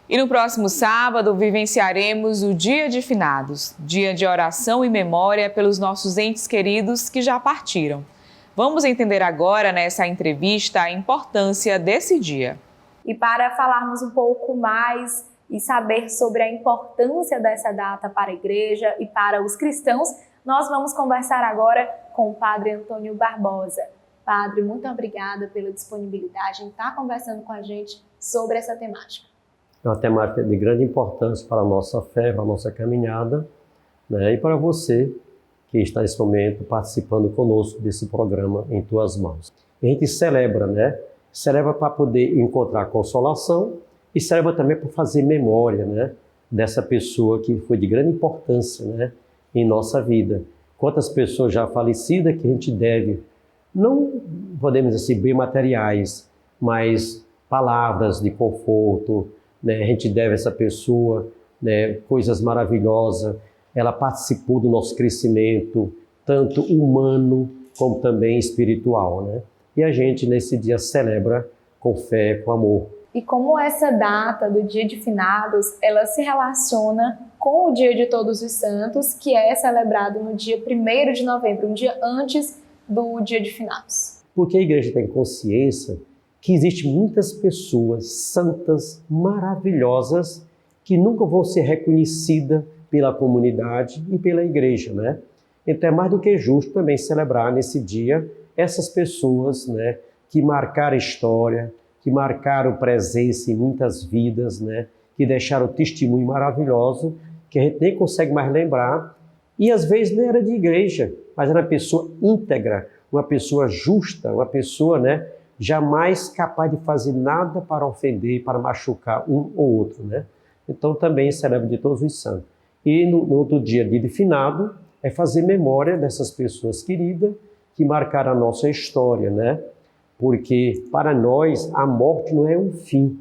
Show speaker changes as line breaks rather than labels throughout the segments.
E no próximo sábado vivenciaremos o Dia de Finados, dia de oração e memória pelos nossos entes queridos que já partiram. Vamos entender agora nessa entrevista a importância desse dia.
E para falarmos um pouco mais e saber sobre a importância dessa data para a igreja e para os cristãos, nós vamos conversar agora com o Padre Antônio Barbosa. Padre, muito obrigada pela disponibilidade em estar conversando com a gente sobre essa temática.
É uma temática de grande importância para a nossa fé, para a nossa caminhada, né? E para você que está nesse momento participando conosco desse programa Em Tuas Mãos. A gente celebra, né? Celebra para poder encontrar consolação e celebra também para fazer memória, né? Dessa pessoa que foi de grande importância, né? Em nossa vida. Quantas pessoas já falecidas que a gente deve, não podemos dizer assim, bem materiais, mas palavras de conforto, né? A gente deve a essa pessoa, né, coisas maravilhosas. Ela participou do nosso crescimento, tanto humano como também espiritual, né? E a gente nesse dia celebra com fé, com amor.
E como essa data do Dia de Finados, ela se relaciona com o Dia de Todos os Santos, que é celebrado no dia 1º de novembro, um dia antes do Dia de Finados?
Porque a igreja tem consciência que existem muitas pessoas santas, maravilhosas, que nunca vão ser reconhecidas pela comunidade e pela igreja, né? Então é mais do que justo também celebrar nesse dia essas pessoas, né, que marcaram história, que marcaram presença em muitas vidas, né, que deixaram testemunho maravilhoso, que a gente nem consegue mais lembrar, e às vezes nem era de igreja, mas era uma pessoa íntegra, uma pessoa justa, uma pessoa, né, jamais capaz de fazer nada para ofender, para machucar um ou outro, né? Então também celebra de todos os santos. E no outro dia de finado, é fazer memória dessas pessoas queridas que marcaram a nossa história, né? Porque para nós a morte não é um fim,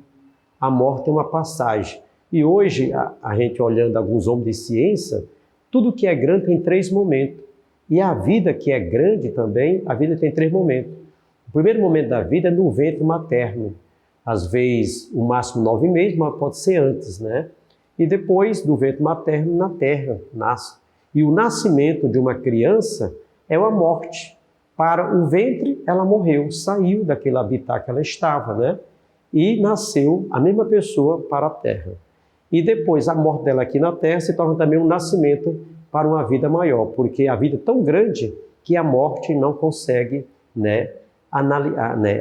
a morte é uma passagem. E hoje, a gente olhando alguns homens de ciência, tudo que é grande tem 3 momentos. E a vida que é grande também, a vida tem 3 momentos. O primeiro momento da vida é no ventre materno. Às vezes, o máximo 9 meses, mas pode ser antes, né? E depois do ventre materno, na terra, nasce. E o nascimento de uma criança é uma morte. Para o ventre, ela morreu, saiu daquele habitat que ela estava, né? E nasceu a mesma pessoa para a terra. E depois, a morte dela aqui na terra se torna também um nascimento para uma vida maior, porque a vida é tão grande que a morte não consegue, né,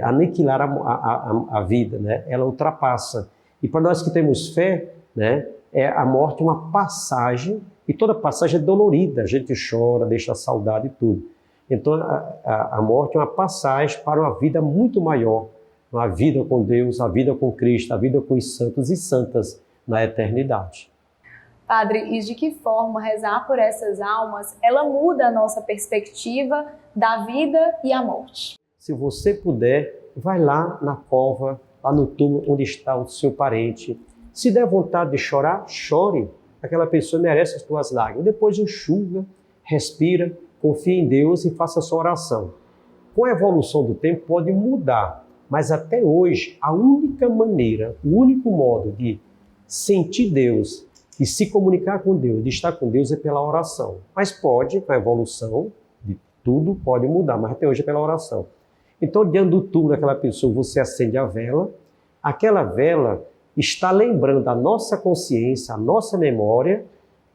aniquilar a vida, né? Ela ultrapassa. E para nós que temos fé, né, a morte é uma passagem, e toda passagem é dolorida, a gente chora, deixa saudade e tudo. Então a morte é uma passagem para uma vida muito maior, uma vida com Deus, a vida com Cristo, a vida com os santos e santas na eternidade.
Padre, e de que forma rezar por essas almas, ela muda a nossa perspectiva da vida e a morte?
Se você puder, vai lá na cova, lá no túmulo onde está o seu parente. Se der vontade de chorar, chore. Aquela pessoa merece as tuas lágrimas. Depois enxuga, respira, confia em Deus e faça a sua oração. Com a evolução do tempo pode mudar, mas até hoje a única maneira, o único modo de sentir Deus, de se comunicar com Deus, de estar com Deus é pela oração. Mas pode, com a evolução de tudo, pode mudar, mas até hoje é pela oração. Então, diante do túmulo daquela pessoa, você acende a vela, aquela vela está lembrando a nossa consciência, a nossa memória,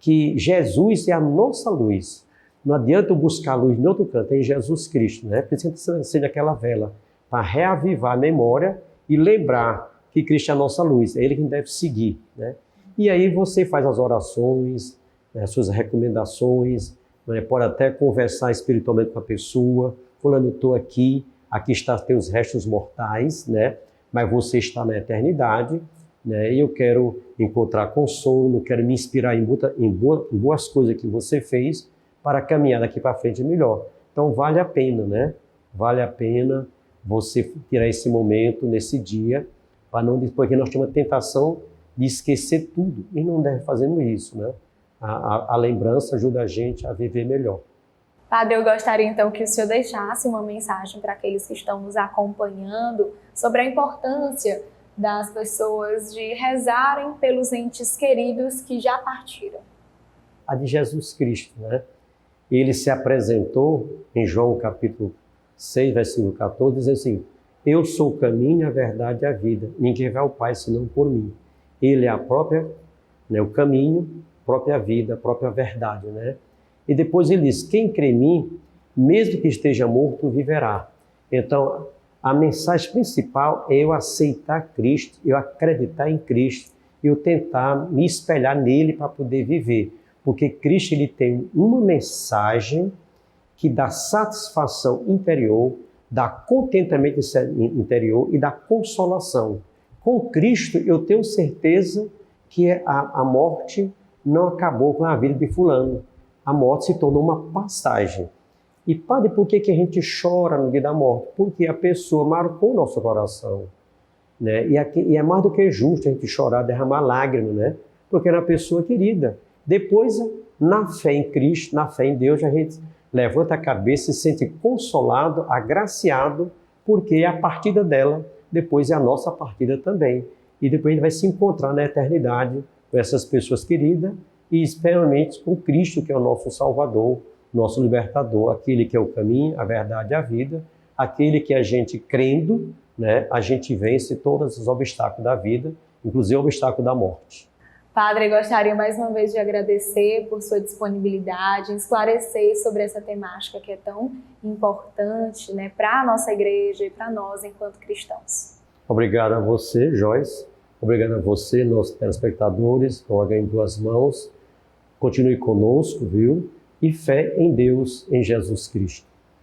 que Jesus é a nossa luz. Não adianta eu buscar luz em outro canto, é em Jesus Cristo, né? Por isso que você acende aquela vela, para reavivar a memória e lembrar que Cristo é a nossa luz, é Ele quem deve seguir, né? E aí você faz as orações, né, as suas recomendações, né, pode até conversar espiritualmente com a pessoa, fulano, estou aqui, aqui estão teus restos mortais, né? Mas você está na eternidade, né? E eu quero encontrar consolo, quero me inspirar em boas coisas que você fez para caminhar daqui para frente melhor. Então vale a pena, né? Vale a pena você tirar esse momento, nesse dia, para não, porque nós temos a tentação de esquecer tudo e não deve fazer isso, né? A lembrança ajuda a gente a viver melhor.
Padre, eu gostaria então que o senhor deixasse uma mensagem para aqueles que estão nos acompanhando sobre a importância das pessoas de rezarem pelos entes queridos que já partiram?
A de Jesus Cristo, né? Ele se apresentou em João capítulo 6, versículo 14, dizendo assim: eu sou o caminho, a verdade e a vida. Ninguém vai ao Pai senão por mim. Ele é a própria, né, o caminho, a própria vida, a própria verdade, né? E depois ele diz: quem crê em mim, mesmo que esteja morto, viverá. Então, a mensagem principal é eu aceitar Cristo, eu acreditar em Cristo, eu tentar me espelhar nele para poder viver. Porque Cristo ele tem uma mensagem que dá satisfação interior, dá contentamento interior e dá consolação. Com Cristo eu tenho certeza que a morte não acabou com a vida de fulano. A morte se tornou uma passagem. E padre, por que a gente chora no dia da morte? Porque a pessoa marcou o nosso coração, né? E é mais do que justo a gente chorar, derramar lágrimas, né? Porque era uma pessoa querida. Depois, na fé em Cristo, na fé em Deus, a gente levanta a cabeça e se sente consolado, agraciado, porque a partida dela depois é a nossa partida também. E depois a gente vai se encontrar na eternidade com essas pessoas queridas e especialmente com Cristo, que é o nosso Salvador, nosso Libertador, aquele que é o caminho, a verdade e a vida, aquele que a gente crendo, né, a gente vence todos os obstáculos da vida, inclusive o obstáculo da morte.
Padre, gostaria mais uma vez de agradecer por sua disponibilidade, esclarecer sobre essa temática que é tão importante, né, para a nossa igreja e para nós enquanto cristãos.
Obrigado a você, Joyce. Obrigado a você, nossos telespectadores. Coloca em duas mãos. Continue conosco, viu? E fé em Deus, em Jesus Cristo.